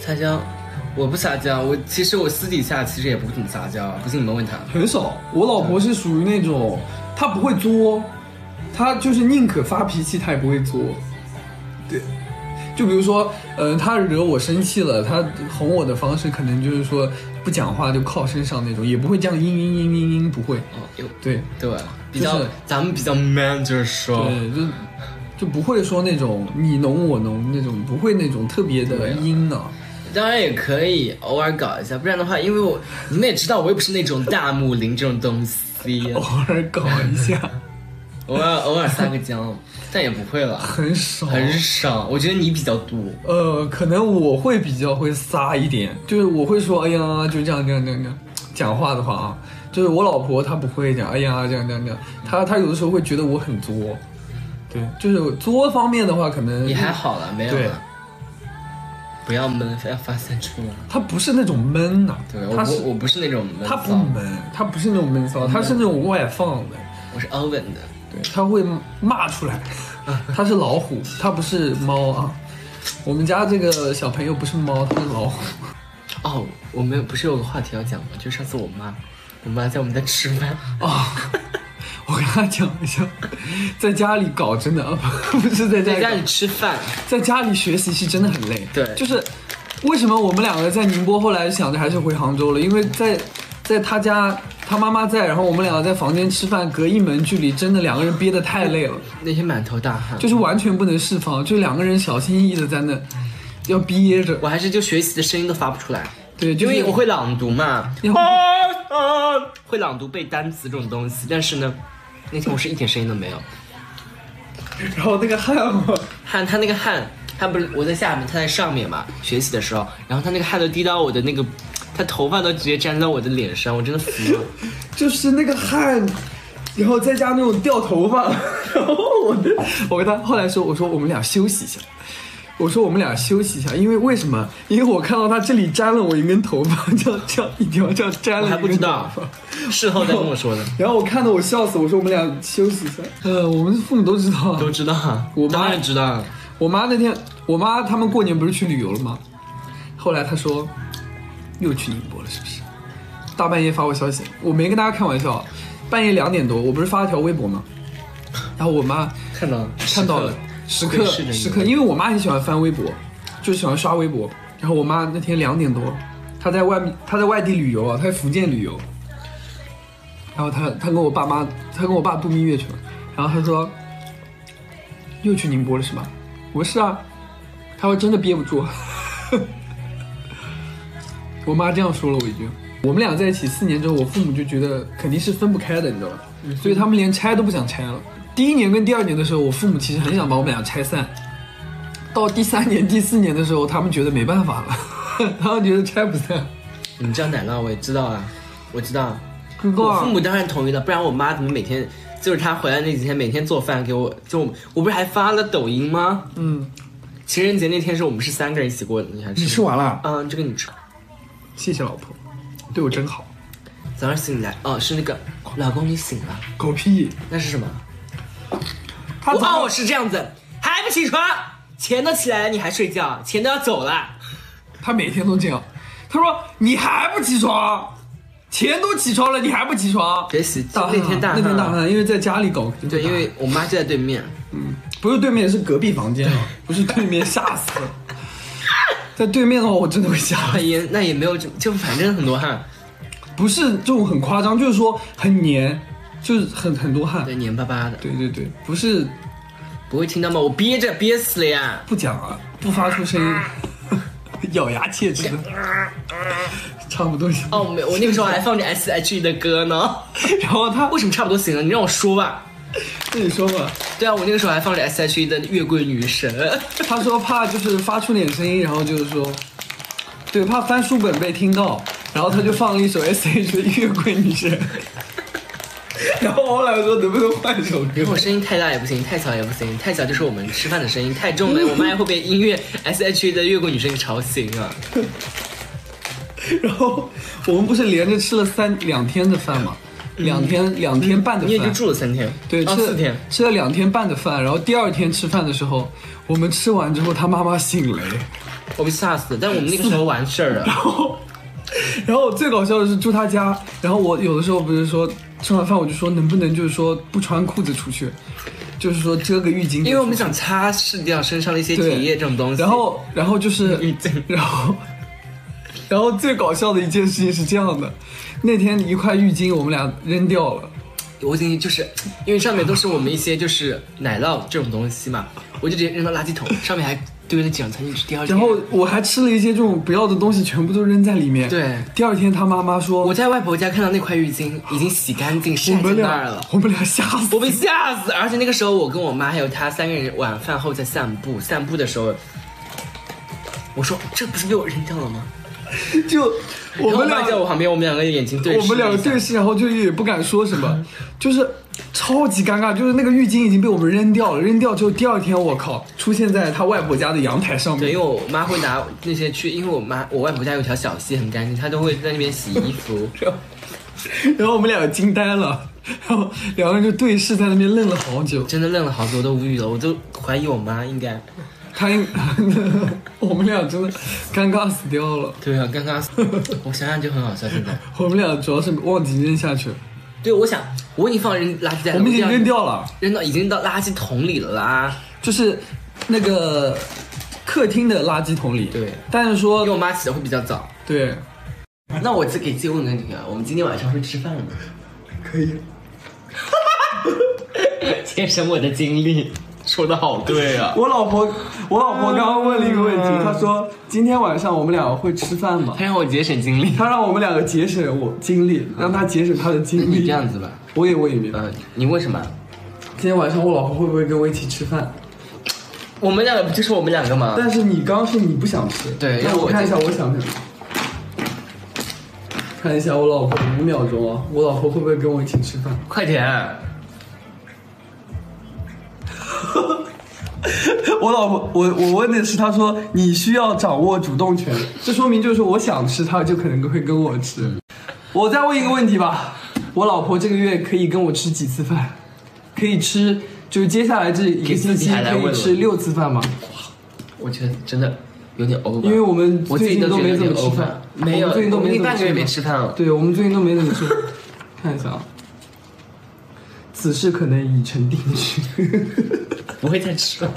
撒娇，我不撒娇，其实我私底下其实也不怎么撒娇，不信你们问她。很少，我老婆是属于那种她不会作，她就是宁可发脾气，她也不会作。对，就比如说，她惹我生气了，她哄我的方式可能就是说不讲话就靠身上那种，也不会这样嘤，不会。对，比较、咱们比较 man， 就是说，对，就不会说那种你侬我侬那种，不会那种特别的阴呢。当然也可以偶尔搞一下，不然的话，因为你们也知道，我也不是那种大母零这种东西，偶尔搞一下，偶尔撒个娇，但也不会了，很少。我觉得你比较多。可能我会比较会撒一点，就是我会说哎呀，就这样讲话的话啊，就是我老婆她不会讲哎呀这样，她有的时候会觉得我很作。对，就是作方面的话，可能也还好了，没有了。不要闷，要发散出来。他不是那种闷呐，对，我不是那种闷，他不闷，他不是那种闷骚，他是那种外放的。我是 oven 的，对，他会骂出来。他是老虎，他不是猫啊。我们家这个小朋友不是猫，他是老虎。哦，我们不是有个话题要讲吗？就上次我妈在我们在吃饭啊。我跟他讲一下，在家里搞真的不是在家里吃饭，在家里学习是真的很累。对，就是为什么我们两个在宁波，后来想着还是回杭州了，因为在他家，他妈妈在，然后我们两个在房间吃饭，隔一门距离，真的两个人憋得太累了，那天满头大汗，就是完全不能释放，就两个人小心翼翼的在那要憋着，我还是就学习的声音都发不出来。对，就是、因为我会朗读嘛，会朗读背单词这种东西，但是呢。那天我是一点声音都没有，然后那个汗，他那个汗，他不是我在下面，他在上面嘛，学习的时候，然后他那个汗都滴到我的那个，他头发都直接沾到我的脸上，我真的服了。就是那个汗，然后再加那种掉头发，然后我跟他后来说，我说我们俩休息一下。我说我们俩休息一下，因为为什么？因为我看到他这里沾了我一根头发，这样一条这样沾了一根头发，我还不知道，事后再跟我说的。然后我看到我笑死，我说我们俩休息一下。我们父母都知道，都知道，我妈当然知道。我妈那天，我妈他们过年不是去旅游了吗？后来她说又去宁波了，是不是？大半夜发我消息，我没跟大家开玩笑，半夜2点多，我不是发了条微博吗？然后我妈看到了。时刻，因为我妈很喜欢翻微博，就喜欢刷微博。然后我妈那天2点多，她在外地旅游啊，她在福建旅游。然后她跟我爸度蜜月去了。然后她说又去宁波了是吧？我说是啊。她说真的憋不住。我妈这样说了我一句。我们俩在一起4年之后，我父母就觉得肯定是分不开的，你知道吧？所以他们连拆都不想拆了。第1年跟第2年的时候，我父母其实很想把我们俩拆散。到第3年、第4年的时候，他们觉得没办法了，他们觉得拆不散。你知道奶酪我也知道啊，我知道。我父母当然同意了，不然我妈怎么每天就是她回来那几天每天做饭给我，就我不是还发了抖音吗？情人节那天是我们是3个人一起过的，你吃完了？这个你吃。谢谢老婆，对我真好。早上醒来，是那个老公你醒了。狗屁，那是什么？我是这样子，还不起床，钱都起来了你还睡觉，钱都要走了。他每天都这样，他说你还不起床，钱都起床了你还不起床。学习那天大汗，因为在家里搞。对，因为我妈就在对面。不是对面，是隔壁房间啊，不是对面，吓死了。在对面的话，我真的会吓。那也没有就反正很多汗，不是这种很夸张，就是说很黏。就是很多汗，对，黏巴巴的。对，不是，不会听到吗？我憋死了呀！不讲啊，不发出声音，咬牙切齿的，差不多行。我那个时候还放着 S.H.E 的歌呢。然后他为什么差不多行了？你让我说吧。那你说吧。对啊，我那个时候还放着 S.H.E 的《月桂女神》。他说怕就是发出点声音，然后就是说，对，怕翻书本被听到，然后他就放了一首 S.H.E 的《月桂女神》。然后后来说能不能换首歌？我声音太大也不行，太小也不行，太小就是我们吃饭的声音，太重了我妈会被音乐 S.H.E 的《月桂女神》给吵醒啊。然后我们不是连着吃了2天的饭吗？2天半的饭。你也就住了3天？对，4天，吃了2天半的饭。然后第2天吃饭的时候，我们吃完之后，他妈妈醒了。我被吓死了。但我们那个时候完事儿了。然后最搞笑的是住他家，然后我有的时候不是说吃完饭我就说能不能就是说不穿裤子出去，就是说遮个浴巾，因为我们想擦拭掉身上的一些体液这种东西。然后就是浴巾，然后最搞笑的一件事情是这样的，那天一块浴巾我们俩扔掉了。我已经就是因为上面都是我们一些就是奶酪这种东西嘛，我就直接扔到垃圾桶，上面还堆了2层，一直第二天。然后我还吃了一些这种不要的东西，全部都扔在里面。对，第二天他妈妈说，我在外婆家看到那块浴巾已经洗干净晒在那儿了，我们俩吓死，我被吓死。而且那个时候我跟我妈还有她3个人晚饭后在散步的时候，我说这不是被我扔掉了吗？就我们俩在我旁边，我们2个眼睛对视，我们2个对视，然后就也不敢说什么，就是超级尴尬。就是那个浴巾已经被我们扔掉了，扔掉之后第二天我靠出现在他外婆家的阳台上面。对，因为我妈会拿那些去，因为我外婆家有条小溪很干净，她都会在那边洗衣服。然后我们2个惊呆了，然后2个人就对视在那边愣了好久，真的愣了好久，我都无语了，我都怀疑我妈应该。我们俩真的尴尬死掉了。对啊，尴尬死。我想想就很好笑。现在我们俩主要是忘记扔下去了。对，我想我已经放扔垃圾袋了，我们已经扔掉了，已经到垃圾桶里了啦。就是那个客厅的垃圾桶里。对，但是说因为我妈起的会比较早。对。那我给自己问个问题啊，我们今天晚上会吃饭吗？可以。节省我的精力。说的好对啊！我老婆刚刚问了一个问题，她说今天晚上我们2个会吃饭吗？她让我节省精力，她让我们2个节省精力，让她节省她的精力。你这样子吧，我也明白。你问什么？今天晚上我老婆会不会跟我一起吃饭？我们2个不就是我们2个吗？但是你刚是你不想吃，对，让我看一下我想吃。看一下我老婆5秒钟啊，我老婆会不会跟我一起吃饭？快点！我老婆，我问的是，她说你需要掌握主动权，这说明就是说我想吃，她就可能会跟我吃。我再问一个问题吧，我老婆这个月可以跟我吃几次饭？可以吃，就是接下来这一个星期可以吃6次饭吗？我觉得真的有点 over， 因为我们最近都没怎么吃饭，没有，最近都没怎么吃饭，半个月没吃饭了。对，我们最近都没怎么吃饭。看一下啊，此事可能已成定局，不会再吃了。